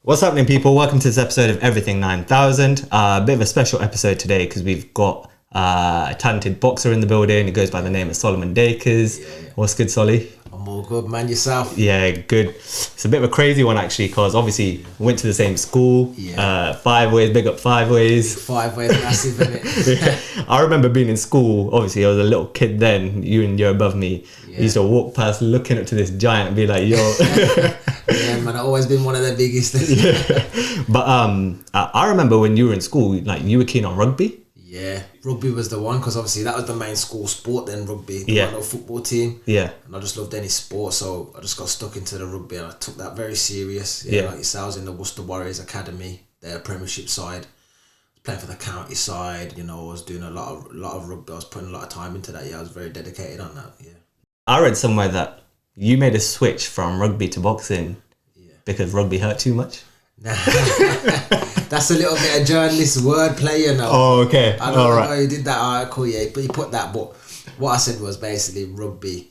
What's happening, people? Welcome to this episode of Everything 9000. A bit of a special episode today because we've got a talented boxer in the building. He goes by the name of Solomon Dacres. Yeah. What's good, Solly? I'm all good, man. Yourself? Yeah, good. It's a bit of a crazy one, actually, because obviously we went to the same school. Yeah. 5 ways, big up 5 ways. 5 ways, massive, innit? Yeah. I remember being in school. Obviously, I was a little kid then. You and you're above me. Yeah. You used to walk past looking up to this giant and be like, yo. Yeah, man. I've always been one of the biggest. Yeah. But I remember when you were in school, like you were keen on rugby. Yeah, rugby was the one because obviously that was the main school sport then, rugby. The little football team. Yeah. And I just loved any sport, so I just got stuck into the rugby and I took that very serious. Yeah. Like yourself, I was in the Worcester Warriors Academy, their Premiership side. Playing for the county side, I was doing a lot of rugby. I was putting a lot of time into that. Yeah, I was very dedicated on that. Yeah. I read somewhere that you made a switch from rugby to boxing because rugby hurt too much. Nah, that's a little bit of journalist wordplay, Oh, okay. I don't know how you did that article, but you put that. But what I said was basically rugby.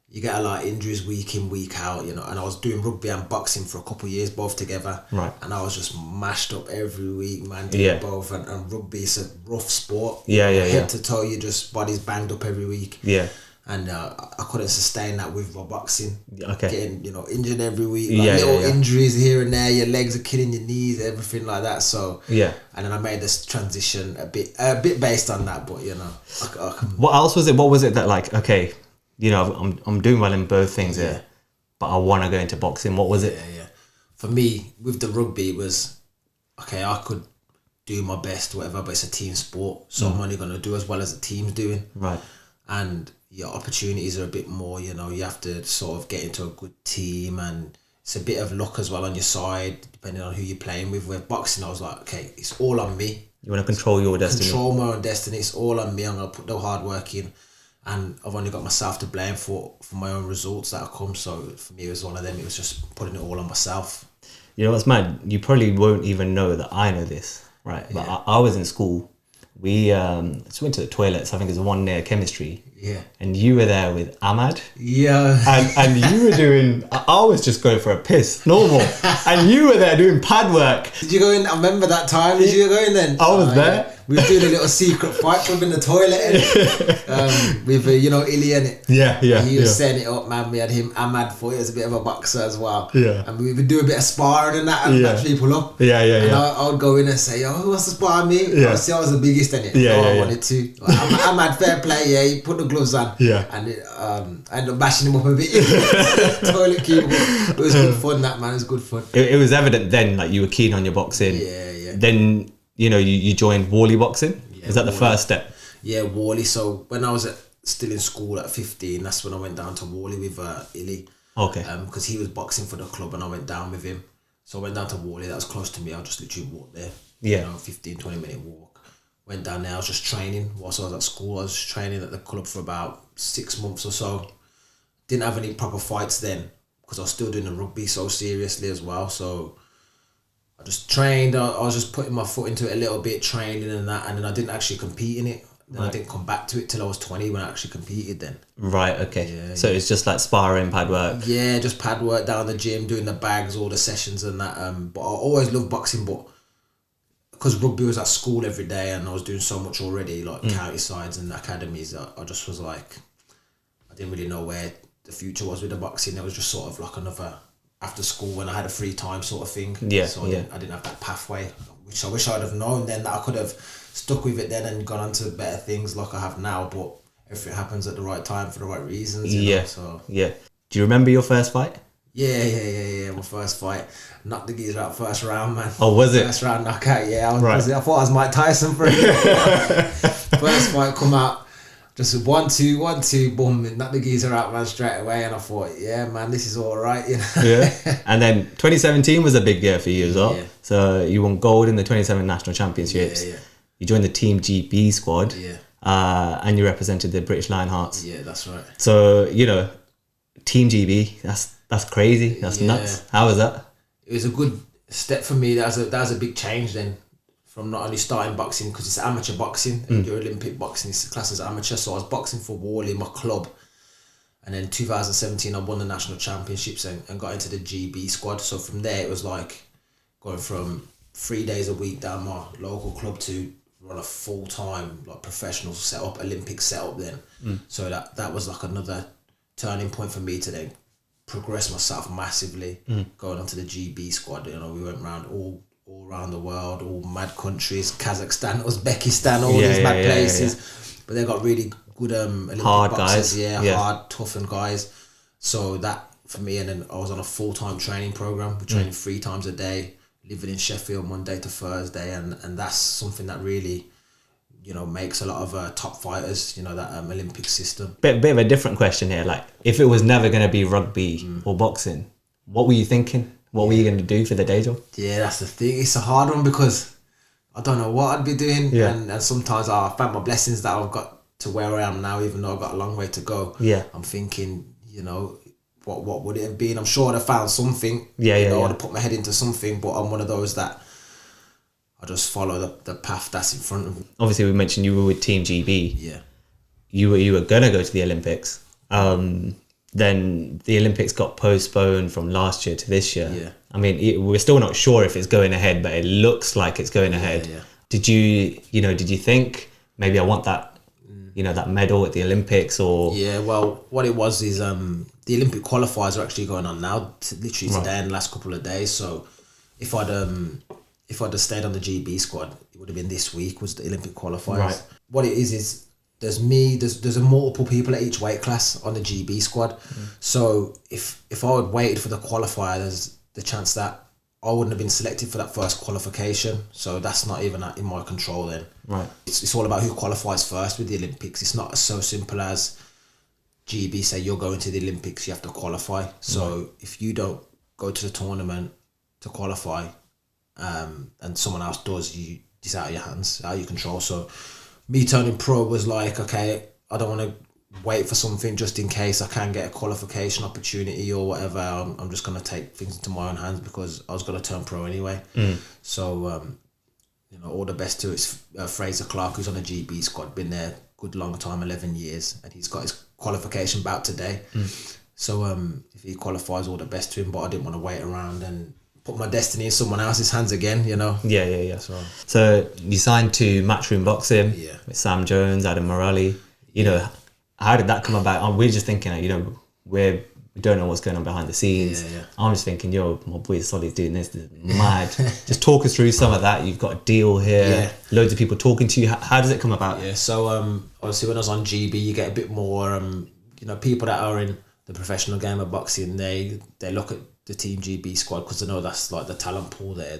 You get a lot of injuries week in, week out, and I was doing rugby and boxing for a couple of years, both together. Right. And I was just mashed up every week, man, doing both. And rugby is a rough sport. Head to toe, you just body's banged up every week. Yeah. And I couldn't sustain that with my boxing. Okay. Getting, injured every week. Little injuries here and there. Your legs are killing your knees, everything like that. So and then I made this transition a bit based on that. But what else was it? What was it that like? Okay, I'm doing well in both things here, but I want to go into boxing. What was it? Yeah. For me, with the rugby, it was okay. I could do my best, whatever, but it's a team sport, so I'm only gonna do as well as the team's doing. Right. And your opportunities are a bit more, you have to sort of get into a good team, and it's a bit of luck as well on your side, depending on who you're playing with. With boxing, I was like, okay, it's all on me. You want to control your destiny. Control my own destiny. It's all on me. I'm going to put the hard work in, and I've only got myself to blame for my own results that come. So for me, it was one of them. It was just putting it all on myself. You know what's mad? You probably won't even know that I know this, right? But I was in school. We just went to the toilets. I think it was the one near chemistry. Yeah. And you were there with Aman. Yeah. And you were doing, I was just going for a piss, normal. And you were there doing pad work. Did you go in? I remember that time. Did you go in then? I was there. Yeah. We were doing a little secret fight club in the toilet with, Illy in it. Yeah. He was setting it up, man. We had him, Ahmad, for he was a bit of a boxer as well. Yeah. And we would do a bit of sparring and that and match people up. Yeah. And I would go in and say, who wants to spar me? Yeah. Obviously, I was the biggest in it. I wanted to. Like, Ahmad, fair play, he put the gloves on. Yeah. And I ended up bashing him up a bit. Toilet keeper. It was good fun, that, man. It was good fun. It was evident then, like, you were keen on your boxing. Yeah. Then, you joined Wally boxing. Is that the first step? Yeah, Wally. So when I was still in school at 15, that's when I went down to Wally with Illy. Okay. Because he was boxing for the club and I went down with him. So I went down to Wally. That was close to me. I just literally walked there. Yeah. 15, 20 minute walk. Went down there. I was just training whilst I was at school. I was training at the club for about 6 months or so. Didn't have any proper fights then because I was still doing the rugby so seriously as well. So I just trained. I was just putting my foot into it a little bit, training and that, and then I didn't actually compete in it. Then I didn't come back to it till I was 20 when I actually competed then. Right, okay. So it's just like sparring, pad work? Yeah, just pad work down the gym, doing the bags, all the sessions and that. But I always loved boxing, but because rugby was at school every day and I was doing so much already, like county sides and academies, I just was like, I didn't really know where the future was with the boxing. It was just sort of like another after school when I had a free time sort of thing. Yeah. So I didn't have that pathway, which I wish I'd have known then, that I could have stuck with it then and gone on to better things like I have now. But everything happens at the right time for the right reasons. You know, so. Yeah. Do you remember your first fight? Yeah. My first fight, knocked the geezer out first round, man. Oh, was it? First round knockout, yeah. I thought I was Mike Tyson for it. First fight come out. Just 1-2, boom, knocked the geezer out, man, straight away. And I thought, yeah, man, this is all right, Yeah. And then 2017 was a big year for you as well. Yeah. So you won gold in the 27 national championships. Yeah. You joined the Team GB squad. Yeah. And you represented the British Lionhearts. Yeah, that's right. So, Team GB, that's crazy. That's nuts. How was that? It was a good step for me. That was a big change then. From not only starting boxing, because it's amateur boxing, and your Olympic boxing is classed as amateur. So I was boxing for Wally, my club. And then 2017, I won the national championships and got into the GB squad. So from there, it was like, going from 3 days a week down my local club to run a full-time like professional setup, Olympic setup then. So that was like another turning point for me to then progress myself massively, going onto the GB squad. You know, we went around all around the world, all mad countries, Kazakhstan, Uzbekistan, all these mad places. But they got really good Olympic hard boxers, guys. hard, toughened guys. So that for me, and then I was on a full-time training program. We're training 3 times a day, living in Sheffield Monday to Thursday, and that's something that really, you know, makes a lot of top fighters, you know, that Olympic system. Bit of a different question here. Like, if it was never going to be rugby or boxing, what were you thinking? What were you going to do for the day job? Yeah, that's the thing. It's a hard one because I don't know what I'd be doing. And sometimes I thank my blessings that I've got to where I am now, even though I've got a long way to go. Yeah. I'm thinking, you know, what would it have been? I'm sure I'd have found something. I'd have put my head into something, but I'm one of those that I just follow the path that's in front of me. Obviously, we mentioned you were with Team GB. Yeah. You were gonna go to the Olympics. Then the Olympics got postponed from last year to this year. Yeah. I mean, we're still not sure if it's going ahead, but it looks like it's going ahead. Yeah. Did you think maybe I want that, that medal at the Olympics or? Yeah. Well, what it was is the Olympic qualifiers are actually going on now, literally today and the last couple of days. So if I'd have stayed on the GB squad, it would have been this week was the Olympic qualifiers. Right. What it is there's me, there's a multiple people at each weight class on the GB squad. So if I had waited for the qualifier, there's the chance that I wouldn't have been selected for that first qualification. So that's not even in my control then. Right. It's all about who qualifies first with the Olympics. It's not so simple as GB say you're going to the Olympics, you have to qualify. So if you don't go to the tournament to qualify, and someone else does, it's out of your hands, out of your control. So me turning pro was like, okay, I don't want to wait for something just in case I can get a qualification opportunity or whatever. I'm just going to take things into my own hands because I was going to turn pro anyway. So, all the best to his Fraser Clark, who's on the GB squad, been there good long time, 11 years, and he's got his qualification bout today. So if he qualifies, all the best to him, but I didn't want to wait around and put my destiny in someone else's hands again, Yeah. So you signed to Matchroom Boxing with Sam Jones, Adam Morelli. How did that come about? We're just thinking, we don't know what's going on behind the scenes. I'm just thinking, my boy Solly's doing this is mad. Just talk us through some of that. You've got a deal here, loads of people talking to you. How does it come about? So obviously when I was on GB, you get a bit more, people that are in the professional game of boxing, they look at the Team GB squad because they know that's like the talent pool there.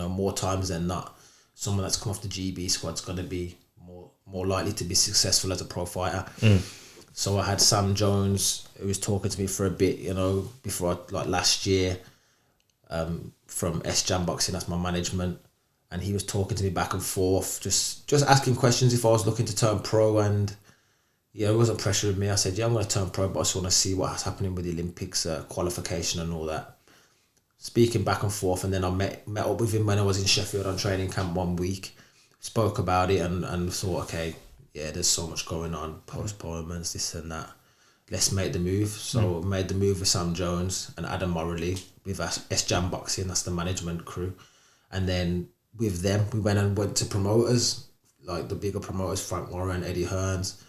More times than not, someone that's come off the GB squad's going to be more likely to be successful as a pro fighter. So I had Sam Jones, who was talking to me for a bit, before last year, from S-Jam Boxing, that's my management, and he was talking to me back and forth, just asking questions if I was looking to turn pro, and it wasn't pressuring me. I said, I'm going to turn pro, but I just want to see what's happening with the Olympics qualification and all that. Speaking back and forth, and then I met up with him when I was in Sheffield on training camp 1 week, spoke about it and thought, okay, there's so much going on, postponements, this and that. Let's make the move. So I made the move with Sam Jones and Adam Morelli with S-Jam Boxing, that's the management crew. And then with them, we went to promoters, like the bigger promoters, Frank Warren, Eddie Hearns.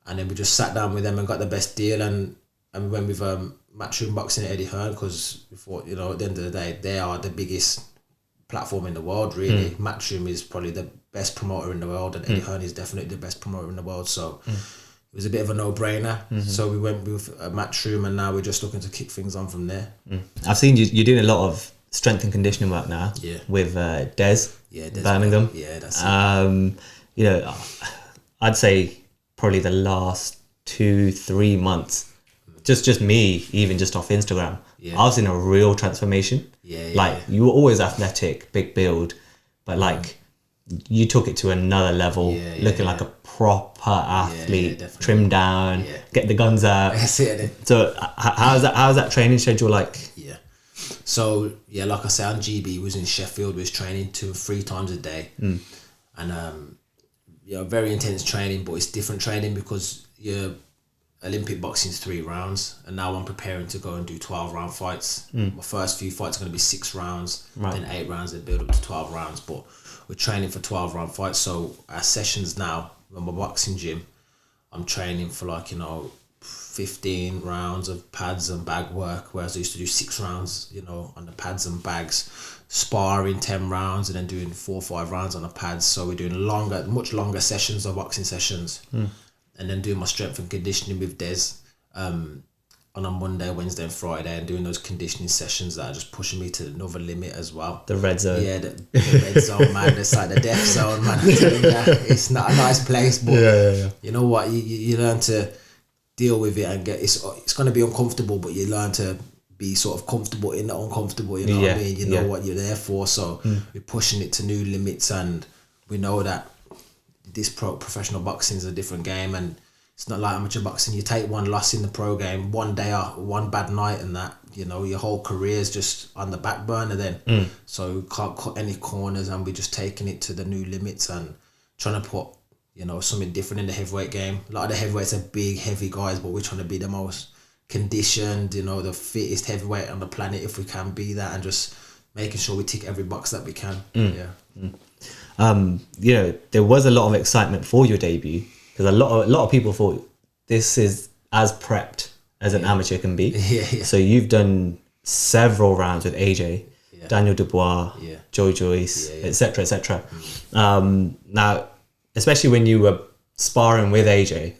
And then we just sat down with them and got the best deal. And we went with Matchroom Boxing and Eddie Hearn because we thought, at the end of the day, they are the biggest platform in the world, really. Matchroom is probably the best promoter in the world, and Eddie Hearn is definitely the best promoter in the world. So it was a bit of a no-brainer. So we went with Matchroom, and now we're just looking to kick things on from there. I've seen you're doing a lot of strength and conditioning work now. With Des. Birmingham. That's it. I'd say probably the last 2-3 months, just me, even just off Instagram, I've seen a real transformation. You were always athletic, big build, but you took it to another level, looking like a proper athlete, trimmed down, get the guns out. That's it. So how's that training schedule like? So like I said, on GB, was in Sheffield, was training 2-3 times a day, and very intense training, but it's different training because you're Olympic boxing's 3 rounds, and now I'm preparing to go and do 12-round fights. My first few fights are going to be 6 rounds, then 8 rounds, then build up to 12 rounds. But we're training for 12-round fights. So our sessions now, in my boxing gym, I'm training for 15 rounds of pads and bag work, whereas I used to do 6 rounds, on the pads and bags, sparring 10 rounds, and then doing 4 or 5 rounds on the pads. So we're doing much longer sessions of boxing sessions, and then doing my strength and conditioning with Des on a Monday, Wednesday, and Friday, and doing those conditioning sessions that are just pushing me to another limit as well. The red zone. Yeah, the red zone, man. It's like the death zone, man. I'm telling you, it's not a nice place, but you know what? You learn to deal with it and it's going to be uncomfortable, but you learn to be sort of comfortable in the uncomfortable. You know what I mean? You know what you're there for. So we're pushing it to new limits, and we know that this professional boxing is a different game, and it's not like amateur boxing. You take one loss in the pro game, one day out, one bad night, and that, your whole career is just on the back burner then. So we can't cut any corners, and we're just taking it to the new limits and trying to put, something different in the heavyweight game. A lot of the heavyweights are big, heavy guys, but we're trying to be the most conditioned, the fittest heavyweight on the planet if we can be that, and just making sure we tick every box that we can. There was a lot of excitement for your debut, because a lot of people thought this is as prepped as an amateur can be. So you've done several rounds with AJ, Daniel Dubois, Joe Joyce, etc., etc. Now, especially when you were sparring with AJ,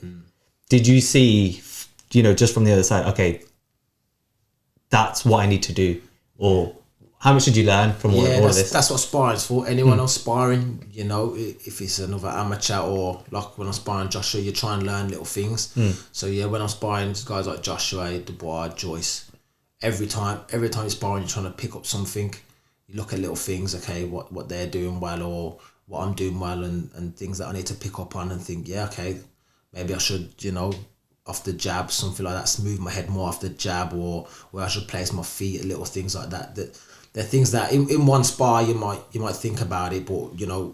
did you see, just from the other side, okay, that's what I need to do? Or how much did you learn from all of this? That's what sparring's for. Anyone else sparring, if it's another amateur, or like when I'm sparring Joshua, you try and learn little things. So when I'm sparring guys like Joshua, Dubois, Joyce, every time you're sparring, you're trying to pick up something. You look at little things, okay, what they're doing well, or what I'm doing well, and things that I need to pick up on, and think, okay, maybe I should, off the jab, something like that, smooth my head more off the jab, or where I should place my feet, little things like that. They're things that in one spar you might think about it, but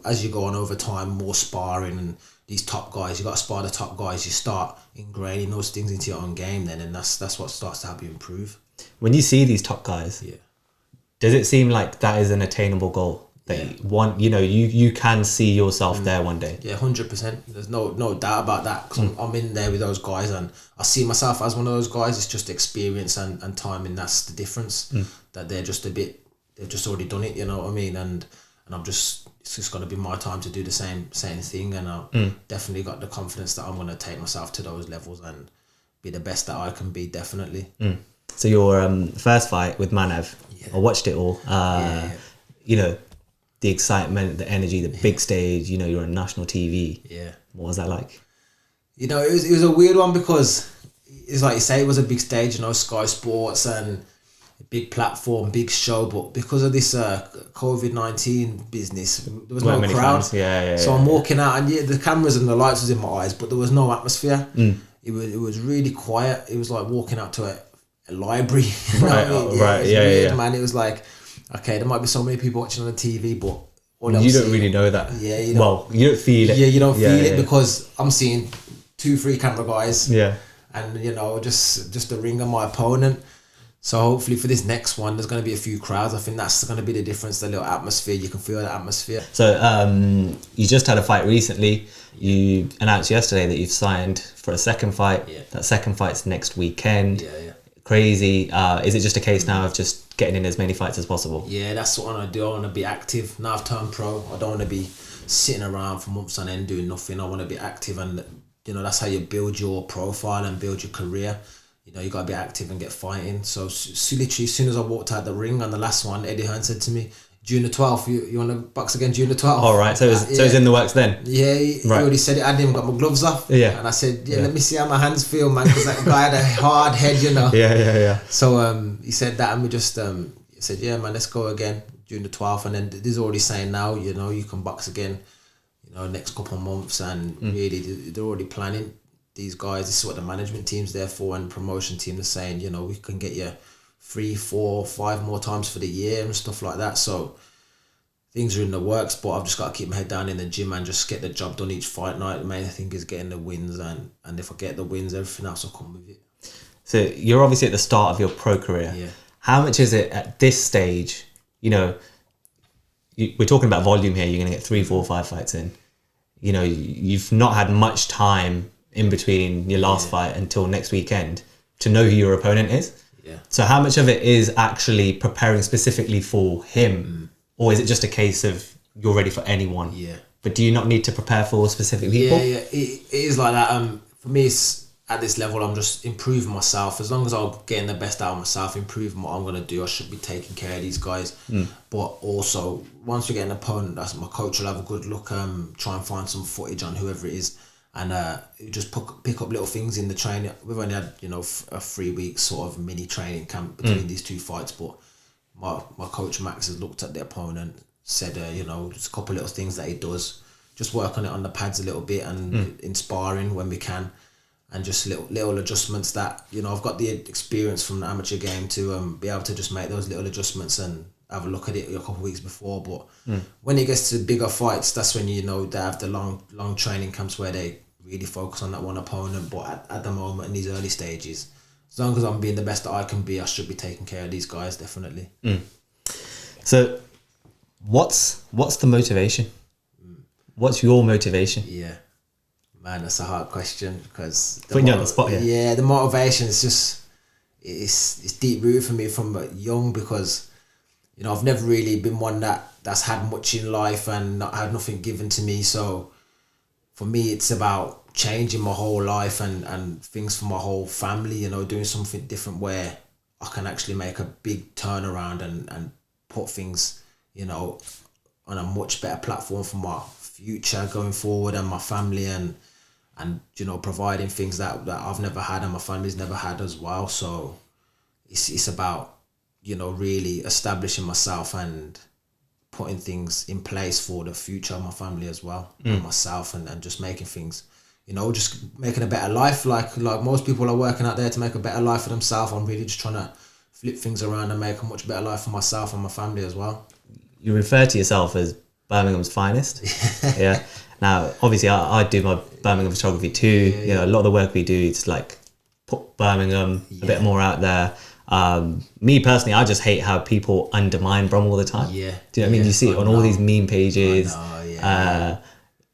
as you go on over time, more sparring and these top guys, you got to spar the top guys, you start ingraining those things into your own game then, and that's what starts to help you improve. When you see these top guys, does it seem like that is an attainable goal? You can see yourself there one day. 100%. There's no doubt about that, because I'm in there with those guys, and I see myself as one of those guys. It's just experience and time, and that's the difference. That they're just they've just already done it, you know what I mean? And it's just going to be my time to do the same thing, and I've definitely got the confidence that I'm going to take myself to those levels and be the best that I can be, definitely. So your first fight with Manav, I watched it all. The excitement, the energy, the big stage, you're on national TV. What was that like? It was a weird one, because it's like you say, it was a big stage, Sky Sports, and a big platform, big show, but because of this COVID-19 business, there was no crowd. So I'm walking out, and the cameras and the lights was in my eyes, but there was no atmosphere. It was really quiet. It was like walking out to a library. Weird, man. It was like, okay, there might be so many people watching on the TV, but you don't really know that. You don't feel it. You don't feel it, because I'm seeing 2-3 camera guys. And just the ring of my opponent. So hopefully for this next one, there's going to be a few crowds. I think that's going to be the difference, the little atmosphere. You can feel the atmosphere. So you just had a fight recently. You announced yesterday that you've signed for a second fight. That second fight's next weekend. Crazy. Is it just a case now of just getting in as many fights as possible? That's what I want to do. I want to be active. Now I've turned pro. I don't want to be sitting around for months on end doing nothing. I want to be active, and that's how you build your profile and build your career. You got to be active and get fighting. So literally, as soon as I walked out the ring on the last one, Eddie Hearn said to me, June the 12th, you want to box again June the 12th? All right, so it's in the works then? He already said it. I hadn't even got my gloves off. And I said, let me see how my hands feel, man, because that guy had a hard head, So he said that, and we just said, man, let's go again June the 12th. And then he's already saying now, you can box again, next couple of months, and really they're already planning. These guys, this is what the management team's there for, and the promotion team is saying, we can get you 3, 4, 5 more times for the year and stuff like that. So things are in the works, but I've just got to keep my head down in the gym and just get the job done each fight night. The main thing is getting the wins, and if I get the wins, everything else will come with it. So you're obviously at the start of your pro career. Yeah. How much is it at this stage? You know, we're talking about volume here. You're going to get 3, 4, 5 fights in. You know, you've not had much time in between your last fight until next weekend to know who your opponent is. Yeah. So how much of it is actually preparing specifically for him? Or is it just a case of you're ready for anyone? Yeah. But do you not need to prepare for specific people? Yeah. It is like that. For me, it's at this level, I'm just improving myself. As long as I'm getting the best out of myself, improving what I'm going to do, I should be taking care of these guys. But also, once we get an opponent, that's my coach will have a good look, try and find some footage on whoever it is, and just pick up little things in the training. We've only had, you know, a 3 week sort of mini training camp between these two fights, but my coach Max has looked at the opponent, said, you know, just a couple of little things that he does, just work on it on the pads a little bit and in sparring when we can. And just little adjustments that, you know, I've got the experience from the amateur game to be able to just make those little adjustments and have a look at it a couple of weeks before. But when it gets to bigger fights, that's when, you know, they have the long training camps where they really focus on that one opponent. But at the moment, in these early stages, as long as I'm being the best that I can be, I should be taking care of these guys, definitely. So what's the motivation? What's your motivation? Yeah. Man, that's a hard question because putting you on the spot here. Yeah, the motivation is just it's deep rooted for me from young, because, you know, I've never really been one that's had much in life and not had nothing given to me. So for me, it's about changing my whole life and things for my whole family. You know, doing something different where I can actually make a big turnaround and put things, you know, on a much better platform for my future going forward and my family and you know, providing things that I've never had and my family's never had as well. So it's about, you know, really establishing myself and putting things in place for the future of my family as well, and myself, and just making things, you know, just making a better life. Like most people are working out there to make a better life for themselves. I'm really just trying to flip things around and make a much better life for myself and my family as well. You refer to yourself as Birmingham's finest. Yeah. Now, obviously, I do my Birmingham photography too. You know, a lot of the work we do is like put Birmingham a bit more out there. Me personally, I just hate how people undermine Brum all the time. Yeah. Do you know what I mean? You see it on all these meme pages. I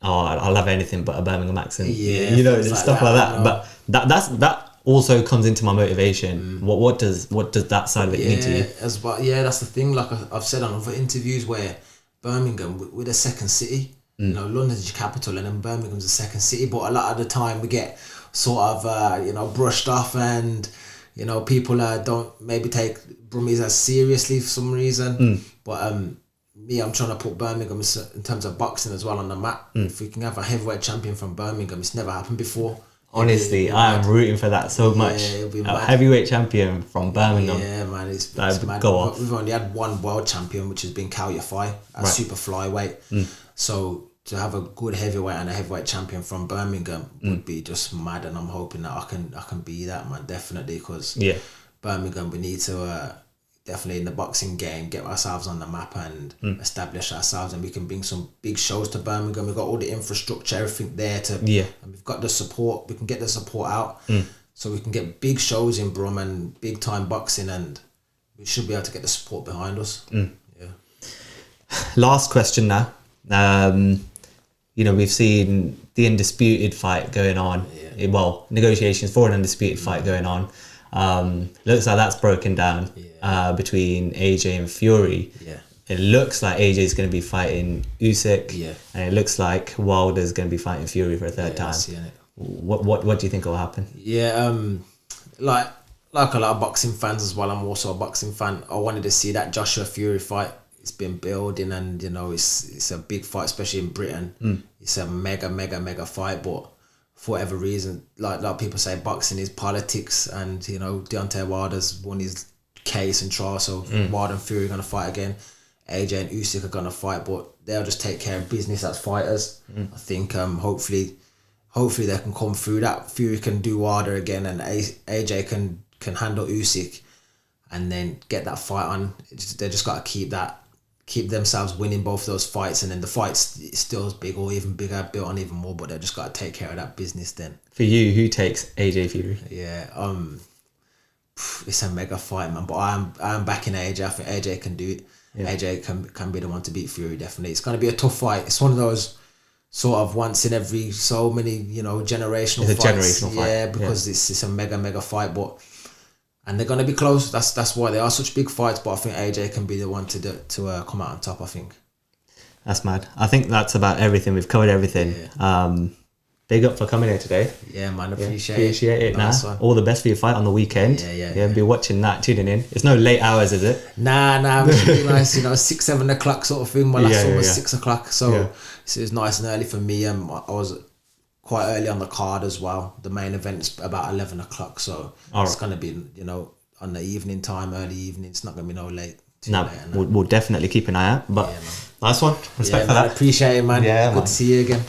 I love anything but a Birmingham accent. Yeah. You know, stuff like that. But that also comes into my motivation. What does that side of it mean to you? That's the thing. Like I've said on other interviews, where Birmingham, we're the second city. You know, London's your capital and then Birmingham's the second city, but a lot of the time we get sort of you know, brushed off, and, you know, people don't maybe take Brummies as seriously for some reason. But me, I'm trying to put Birmingham in terms of boxing as well on the map. If we can have a heavyweight champion from Birmingham, it's never happened before. Honestly, I am rooting for that so much. A heavyweight champion from Birmingham. Yeah, man, it's mad. Go off. We've only had one world champion, which has been Cao Yafai at super flyweight. So to have a good heavyweight and a heavyweight champion from Birmingham would be just mad, and I'm hoping that I can be that, man, definitely, because Birmingham, we need to definitely in the boxing game get ourselves on the map and establish ourselves, and we can bring some big shows to Birmingham. We've got all the infrastructure, everything there and we've got the support. We can get the support out, so we can get big shows in Brum and big time boxing, and we should be able to get the support behind us. Last question now. You know, we've seen the undisputed fight going on. Well, negotiations for an undisputed fight going on. Looks like that's broken down between AJ and Fury. It looks like AJ is going to be fighting Usyk, and it looks like Wilder's going to be fighting Fury for a third time. What do you think will happen? Like a lot of boxing fans as well, I'm also a boxing fan. I wanted to see that Joshua Fury fight. It's been building, and, you know, it's a big fight, especially in Britain. It's a mega fight, but for whatever reason, like people say, boxing is politics, and, you know, Deontay Wilder's won his case and trial, so Wilder and Fury are going to fight again. AJ and Usyk are going to fight, but they'll just take care of business as fighters. I think hopefully they can come through that. Fury can do Wilder again, and AJ can handle Usyk, and then get that fight on. They just got to keep keep themselves winning both those fights, and then the fight's still as big or even bigger, built on even more, but they've just got to take care of that business then. For you, who takes AJ Fury? Yeah, it's a mega fight, man, but I'm backing AJ. I think AJ can do it. Yeah. AJ can be the one to beat Fury, definitely. It's going to be a tough fight. It's one of those sort of once in every so many, generational fights. It's a generational fight. Yeah, because it's a mega fight, and they're going to be close. That's why they are such big fights. But I think AJ can be the one to come out on top, I think. That's mad. I think that's about everything. We've covered everything. Yeah. Big up for coming here today. Yeah, man. Appreciate it. Nice one. All the best for your fight on the weekend. Yeah. Be watching that, tuning in. It's no late hours, is it? Nah. It should be nice, 6, 7 o'clock sort of thing. My last one was 6 o'clock. So it was nice and early for me. I was quite early on the card as well. The main event's about 11 o'clock. So it's going to be, on the evening time, early evening. It's not going to be no late. No, we'll definitely keep an eye out. But nice one. Respect for that. Appreciate it, man. Yeah, Good to see you again.